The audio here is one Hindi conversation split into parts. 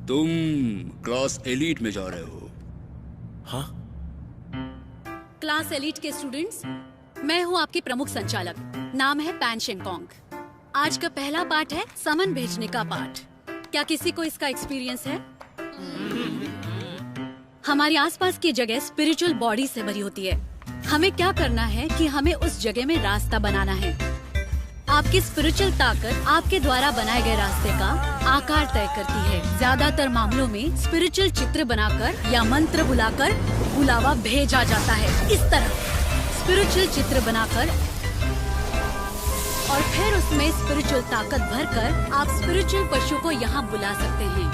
तुम क्लास एलीट में जा रहे हो। हाँ? क्लास एलीट के स्टूडेंट्स, मैं हूँ आपकी प्रमुख संचालक। नाम है पैन शेंगकोंग। आज का पहला पाठ है समन भेजने का पाठ। क्या किसी को इसका एक्सपीरियंस है? हमारी आसपास की जगह स्पिरिचुअल बॉडी से भरी होती है। हमें क्या करना है कि हमें उस जगह में रास्ता बनाना है। आपकी स्पिरिचुअल ताकत आपके द्वारा बनाए गए रास्ते का आकार तय करती है। ज्यादातर मामलों में स्पिरिचुअल चित्र बनाकर या मंत्र बुलाकर बुलावा भेजा जाता है। इस तरह स्पिरिचुअल चित्र बनाकर और फिर उसमें स्पिरिचुअल ताकत भरकर आप स्पिरिचुअल पशु को यहाँ बुला सकते हैं।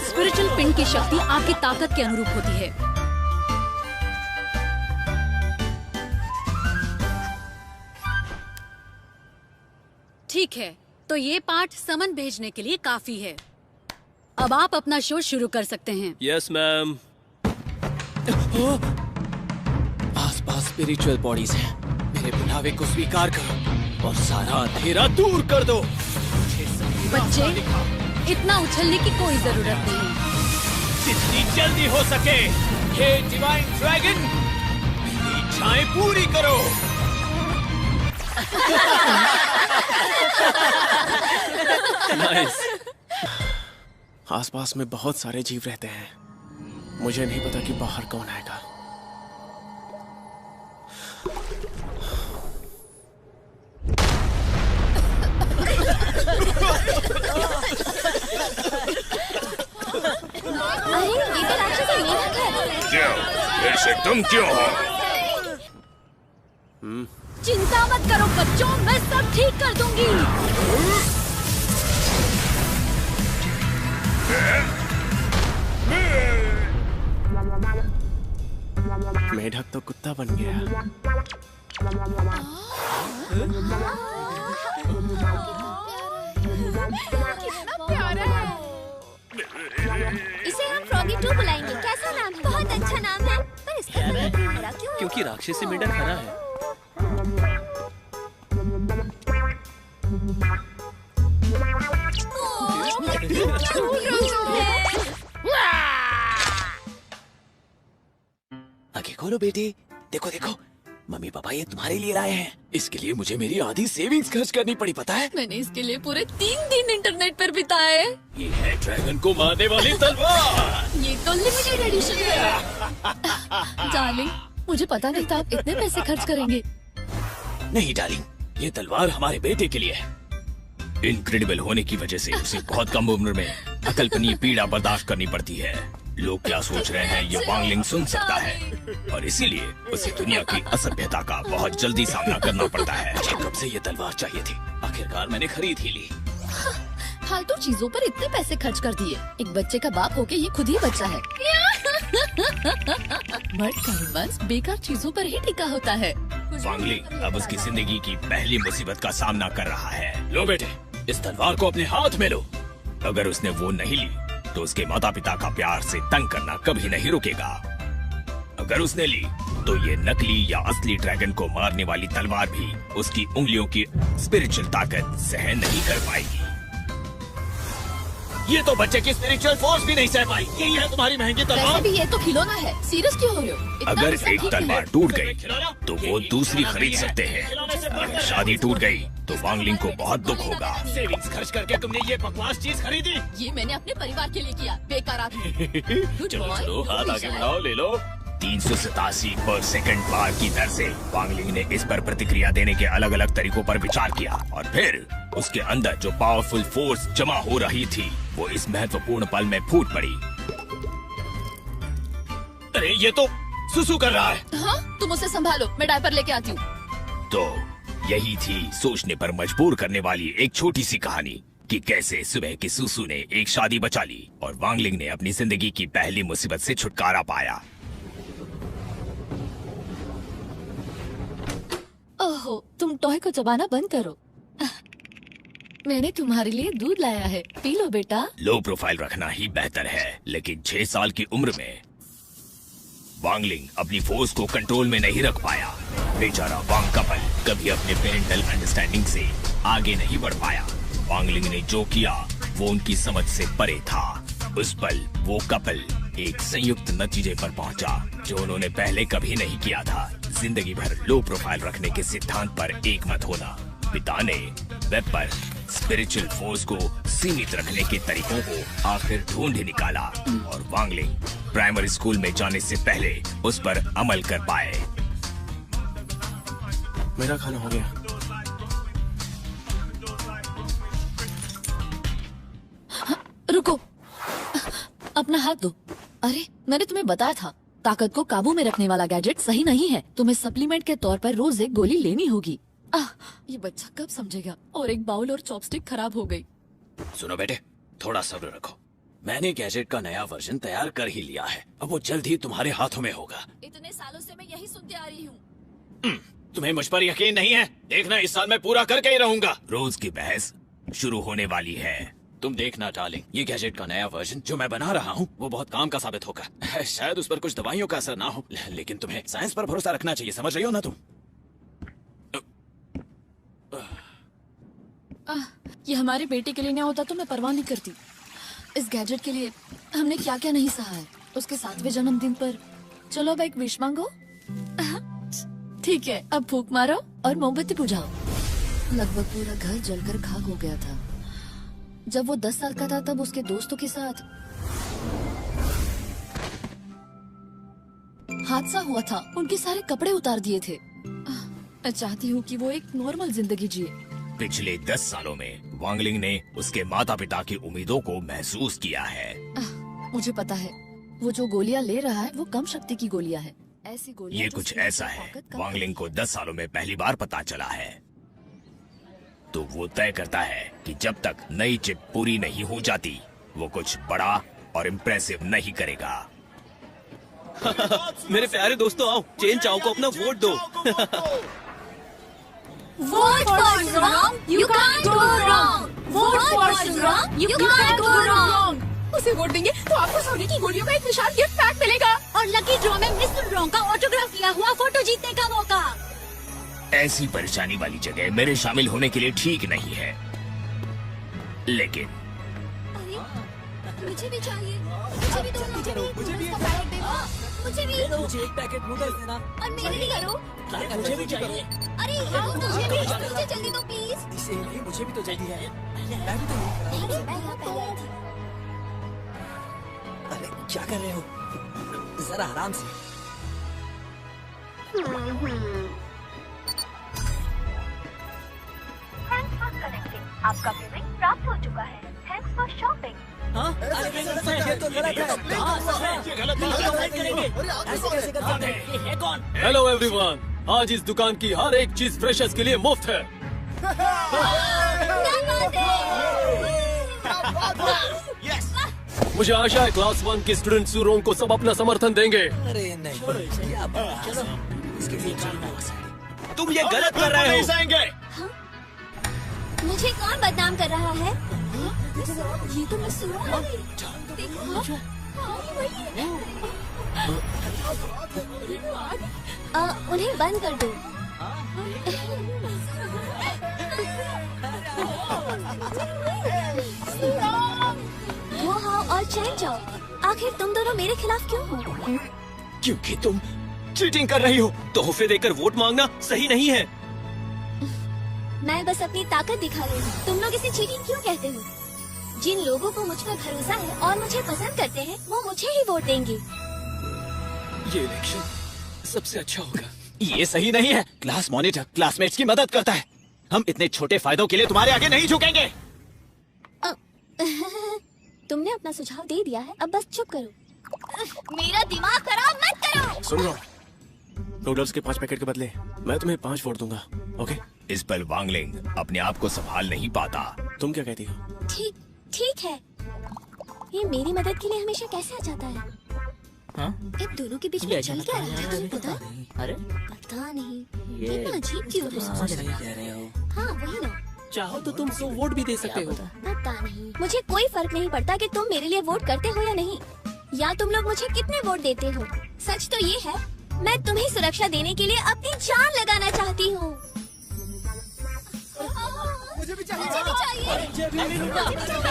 स्पिरिचुअल पिंड की शक्ति आपकी ताकत के अनुरूप होती है। ठीक है, तो ये पाठ समन भेजने के लिए काफी है। अब आप अपना शो शुरू कर सकते हैं। Yes ma'am. आसपास स्पिरिचुअल बॉडीज हैं। मेरे बुलावे को स्वीकार करो और सारा अंधेरा दूर कर दो। बच्चे, इतना उछलने की कोई जरूरत नहीं। जितनी जल्दी हो सके हे डिवाइन ड्रैगन, मेरी इच्छाएं पूरी करो। नाइस। आसपास में बहुत सारे जीव रहते हैं। मुझे नहीं पता कि बाहर कौन आएगा। अरे ये तो राक्षस है, मेढक है। क्यों? फिर से तुम क्यों हो? चिंता मत करो बच्चों, मैं सब ठीक कर दूंगी। मेढक तो कुत्ता बन गया। इसे हम फ्रॉगी 2 बुलाएंगे। कैसा नाम है? बहुत अच्छा नाम है। पर इसका नाम हरा क्यों है? क्योंकि राक्षसी मेढक हरा है। आंखें खोलो बेटी, देखो देखो, मम्मी पापा ये तुम्हारे लिए लाए हैं। इसके लिए मुझे मेरी आधी सेविंग्स खर्च करनी पड़ी, पता है? मैंने इसके लिए पूरे 3 दिन इंटरनेट पर बिताए। ये है ड्रैगन को मारने वाली तलवार। ये तो लिमिटेड एडिशन है। डार्लिंग, मुझे पता नहीं था आप इतने पैसे खर्च करेंगे। नहीं डार्लिंग, ये तलवार हमारे बेटे के लिए है। इनक्रेडिबल होने की वजह से उसे बहुत कम उम्र में अकल्पनीय पीड़ा बर्दाश्त करनी पड़ती है। लोग क्या सोच रहे हैं ये वांगलिंग सुन सकता है और इसीलिए उसे दुनिया की असभ्यता का बहुत जल्दी सामना करना पड़ता है। कब से ये तलवार चाहिए थी, आखिरकार मैंने खरीद ही ली। फालतू चीजों पर इतने पैसे खर्च कर दिए। एक बच्चे का बाप होके ये खुद ही बच्चा है। मर्द का रोमांस बेकार चीजों पर ही टिका होता है। वांगलिंग अब उसकी जिंदगी की पहली मुसीबत का सामना कर रहा है। लो बेटे, इस तलवार को अपने हाथ में लो। अगर उसने वो नहीं ली तो उसके माता पिता का प्यार से तंग करना कभी नहीं रुकेगा। अगर उसने ली तो ये नकली या असली ड्रैगन को मारने वाली तलवार भी उसकी उंगलियों की स्पिरिचुअल ताकत सहन नहीं कर पाएगी। ये तो बच्चे की स्पिरिचुअल फोर्स भी नहीं सह पाई। यही है तुम्हारी महंगी तलवार। वैसे भी ये तो खिलौना है, सीरियस क्यों हो रहे हो? इतना अगर पैसा एक ठीक है। तलवार टूट गई तो वो दूसरी खरीद सकते हैं। अगर शादी टूट गई तो वांगलिंग को बहुत दुख होगा। सेविंग्स खर्च करके तुमने ये बकवास चीज खरीदी। ये मैंने अपने परिवार के लिए किया। बेकार आदमी। चलो चलो, हाथ आगे बढ़ाओ, ले लो। 387 पर सेकंड बार की दर से वांगलिंग ने इस पर प्रतिक्रिया देने के अलग अलग तरीकों पर विचार किया और फिर उसके अंदर जो पावरफुल फोर्स जमा हो रही थी वो इस महत्वपूर्ण पल में फूट पड़ी। अरे ये तो सुसु कर रहा है। हाँ, तुम उसे संभालो, मैं डायपर लेके आती हूँ। तो यही थी सोचने पर मजबूर करने वाली एक छोटी सी कहानी कि कैसे सुबह की सुसु ने एक शादी बचा ली और वांगलिंग ने अपनी जिंदगी की पहली मुसीबत से छुटकारा पाया। ओहो, तुम टॉय को चबाना बंद करो। मैंने तुम्हारे लिए दूध लाया है, पी लो बेटा। लो प्रोफाइल रखना ही बेहतर है, लेकिन 6 साल की उम्र में वांगलिंग अपनी फोर्स को कंट्रोल में नहीं रख पाया। बेचारा वांग कपल कभी अपने पेरेंटल अंडरस्टैंडिंग से आगे नहीं बढ़ पाया। वांगलिंग ने जो किया वो उनकी समझ से परे था। उस पल वो कपल एक संयुक्त नतीजे पर पहुंचा जो उन्होंने पहले कभी नहीं किया था। जिंदगी भर लो प्रोफाइल रखने के सिद्धांत पर एकमत होना। पिता ने वेब पर स्पिरिचुअल फोर्स को सीमित रखने के तरीकों को आखिर ढूंढ ही निकाला और वांगलिंग प्राइमरी स्कूल में जाने से पहले उस पर अमल कर पाए। मेरा खाना हो गया। रुको, अपना हाथ दो। अरे मैंने तुम्हें बताया था ताकत को काबू में रखने वाला गैजेट सही नहीं है। तुम्हें सप्लीमेंट के तौर पर रोज एक गोली लेनी होगी। ये बच्चा कब समझेगा। और एक बाउल और चॉपस्टिक खराब हो गई। सुनो बेटे, थोड़ा सब्र रखो। मैंने गैजेट का नया वर्जन तैयार कर ही लिया है। अब वो जल्द ही तुम्हारे हाथों में होगा। इतने सालों से मैं यही सुनते आ रही हूँ। तुम्हें मुझ पर यकीन नहीं है? देखना, इस साल मैं पूरा करके ही रहूंगा। रोज की बहस शुरू होने वाली है। तुम देखना डार्लिंग, ये गैजेट का नया वर्जन जो मैं बना रहा हूँ वो बहुत काम का साबित होगा। शायद उस पर कुछ दवाइयों का असर ना हो, लेकिन तुम्हें साइंस पर भरोसा रखना चाहिए। समझ रही हो ना तुम? ये हमारे बेटे के लिए नहीं होता तो मैं परवाह नहीं करती। इस गैजेट के लिए हमने क्या क्या नहीं सहा है। उसके 7वें जन्मदिन पर चलो अब एक विश मांगो। ठीक है, अब फूंक मारो और मोमबत्ती बुझाओ। लगभग पूरा घर जलकर खाक हो गया था। जब वो 10 साल का था तब उसके दोस्तों के साथ हादसा हुआ था। उनके सारे कपड़े उतार दिए थे। मैं चाहती हूँ कि वो एक नॉर्मल जिंदगी जिए। पिछले 10 सालों में वांगलिंग ने उसके माता पिता की उम्मीदों को महसूस किया है। मुझे पता है वो जो गोलियां ले रहा है वो कम शक्ति की गोलियां हैं। ऐसी गोलियां ये जो कुछ शरीर ऐसा की है ताकत कम वांगलिंग को 10 सालों में पहली बार पता चला है। तो वो तय करता है कि जब तक नई चिप पूरी नहीं हो जाती वो कुछ बड़ा और इम्प्रेसिव नहीं करेगा। मेरे प्यारे दोस्तों, आओ चेन चाओ को अपना वोट दो। Vote for Shizong, you can't go wrong. Vote for Shizong, you can't go wrong. उसे वोट देंगे तो आपको सोने की गोलियों का एक विशाल गिफ्ट पैक मिलेगा और लकी ड्रॉ में मिस्टर रॉन्ग का ऑटोग्राफ लिया हुआ फोटो जीतने का मौका। ऐसी परेशानी वाली जगह मेरे शामिल होने के लिए ठीक नहीं है, लेकिन अरे मुझे भी चाहिए। मुझे भी दो, मुझे भी इसका पैकेट दे दो। मुझे भी मुझे एक पैकेट नूडल्स देना। और मेरे भी करो। मुझे भी चाहिए। अरे यार मुझे भी, मुझे जल्दी दो प्लीज। इसे नहीं, मुझे भी तो चाहिए है। मैं भी तो नहीं। अरे मैं यहाँ पहले आई थी। अरे क्या कर रहे हो? जरा आराम से। Thanks for connecting. आपका पेमेंट प्राप्त हो चुका है। Thanks for shopping. हाँ? अरे ये तो गलत है। ये गलत ऐसे कैसे कर सकते हैं? ये कौन? हेलो एवरीवन, आज इस दुकान की हर एक चीज फ्रेशर्स के लिए मुफ्त है। मुझे आशा है क्लास 1 के स्टूडेंट सूरों को सब अपना समर्थन देंगे। अरे नहीं, चलो इसके लिए चलना। तुम ये गलत कर रहे हो। मुझे कौन बदनाम कर रहा है? ये तो मैं सुन रहा हूँ। देखो, उन्हें बंद कर दो। वो हाँ और चैन जाओ। आखिर तुम दोनों मेरे खिलाफ क्यों हो? क्योंकि तुम चीटिंग कर रही हो। तोहफे देकर वोट मांगना सही नहीं है। मैं बस अपनी ताकत दिखा रही हूँ। तुम लोग इसे चीटिंग क्यों कहते हो? जिन लोगों को मुझ पर भरोसा है और मुझे पसंद करते हैं वो मुझे ही वोट देंगे। ये इलेक्शन सबसे अच्छा होगा। ये सही नहीं है। क्लास मॉनिटर क्लासमेट्स की मदद करता है। हम इतने छोटे फायदों के लिए तुम्हारे आगे नहीं झुकेंगे। तुमने अपना सुझाव दे दिया है, अब बस चुप करो। मेरा दिमाग खराब मत करो। सुन लो, नूडल्स के 5 पैकेट के बदले मैं तुम्हें 5 वोट दूंगा, ओके? इस पर वांगलिंग अपने आप को संभाल नहीं पाता। तुम क्या कहती हो? ठीक है। ये मेरी मदद के लिए हमेशा कैसे आ जाता है? हाँ? इन दोनों के बीच में चल क्या रहा है तुम्हें पता? अरे पता नहीं। इतना अजीब क्यों है? सही कह रहे हो। हाँ वही ना। चाहो तो तुम 100 वोट भी दे सकते हो। पता नहीं। मुझे कोई फर्क नहीं पड़ता कि तुम मेरे लिए वोट करते हो या नहीं, या तुम लोग मुझे कितने वोट देते हो। सच तो ये है, मैं तुम्हें सुरक्षा देने के लिए अपनी जान लगाना चाहती हूँ। मुझे भी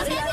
चाहिए।